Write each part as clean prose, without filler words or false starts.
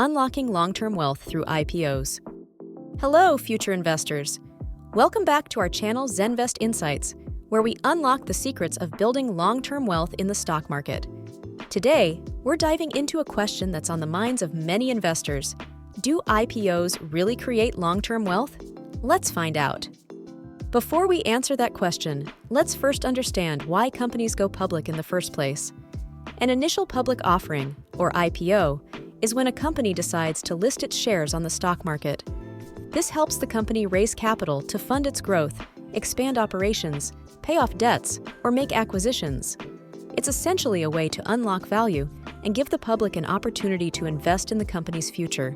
Unlocking Long-Term Wealth Through IPOs. Hello, future investors. Welcome back to our channel Zenvest Insights, where we unlock the secrets of building long-term wealth in the stock market. Today, we're diving into a question that's on the minds of many investors. Do IPOs really create long-term wealth? Let's find out. Before we answer that question, let's first understand why companies go public in the first place. An initial public offering, or IPO, is when a company decides to list its shares on the stock market. This helps the company raise capital to fund its growth, expand operations, pay off debts, or make acquisitions. It's essentially a way to unlock value and give the public an opportunity to invest in the company's future.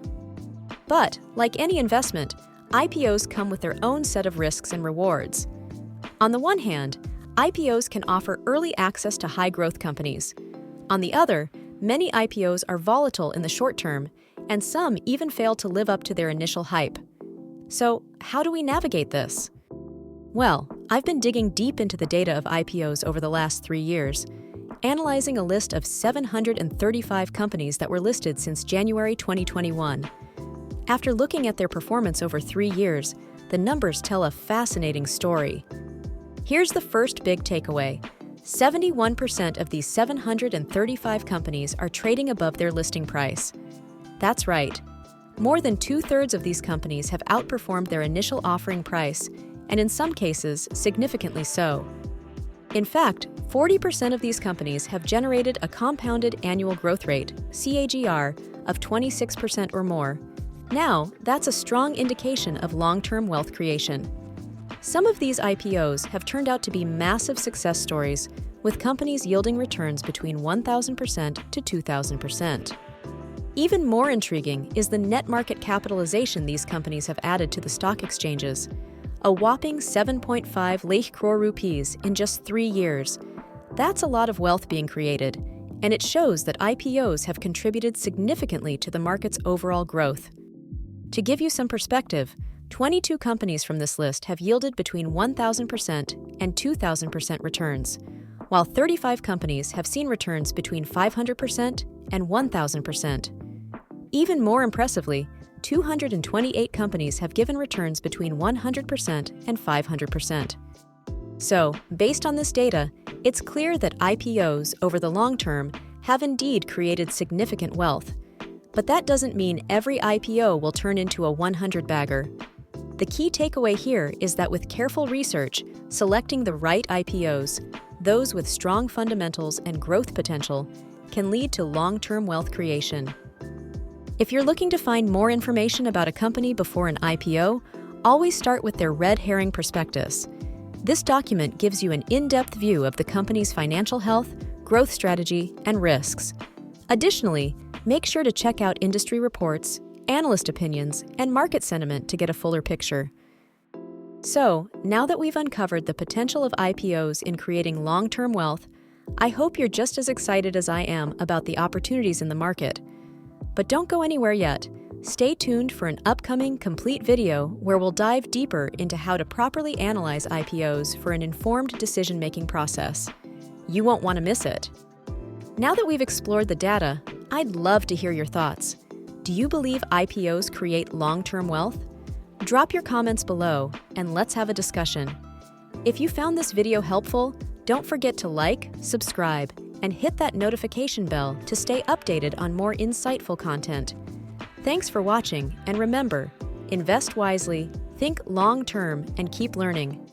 But, like any investment, IPOs come with their own set of risks and rewards. On the one hand, IPOs can offer early access to high-growth companies. On the other, many IPOs are volatile in the short term, and some even fail to live up to their initial hype. So, how do we navigate this? Well, I've been digging deep into the data of IPOs over the last 3 years, analyzing a list of 735 companies that were listed since January 2021. After looking at their performance over 3 years, the numbers tell a fascinating story. Here's the first big takeaway. 71% of these 735 companies are trading above their listing price. That's right. More than 2/3 of these companies have outperformed their initial offering price, and in some cases, significantly so. In fact, 40% of these companies have generated a compounded annual growth rate, CAGR, of 26% or more. Now, that's a strong indication of long-term wealth creation. Some of these IPOs have turned out to be massive success stories, with companies yielding returns between 1,000% to 2,000%. Even more intriguing is the net market capitalization these companies have added to the stock exchanges, a whopping 7.5 lakh crore rupees in just 3 years. That's a lot of wealth being created, and it shows that IPOs have contributed significantly to the market's overall growth. To give you some perspective, 22 companies from this list have yielded between 1,000% and 2,000% returns, while 35 companies have seen returns between 500% and 1,000%. Even more impressively, 228 companies have given returns between 100% and 500%. So, based on this data, it's clear that IPOs over the long term have indeed created significant wealth. But that doesn't mean every IPO will turn into a 100-bagger. The key takeaway here is that with careful research, selecting the right IPOs, those with strong fundamentals and growth potential, can lead to long-term wealth creation. If you're looking to find more information about a company before an IPO, always start with their red herring prospectus. This document gives you an in-depth view of the company's financial health, growth strategy, and risks. Additionally, make sure to check out industry reports, analyst opinions, and market sentiment to get a fuller picture. So, now that we've uncovered the potential of IPOs in creating long-term wealth, I hope you're just as excited as I am about the opportunities in the market. But don't go anywhere yet. Stay tuned for an upcoming complete video where we'll dive deeper into how to properly analyze IPOs for an informed decision-making process. You won't want to miss it. Now that we've explored the data, I'd love to hear your thoughts. Do you believe IPOs create long-term wealth? Drop your comments below and let's have a discussion. If you found this video helpful, don't forget to like, subscribe, and hit that notification bell to stay updated on more insightful content. Thanks for watching, and remember, invest wisely, think long-term, and keep learning.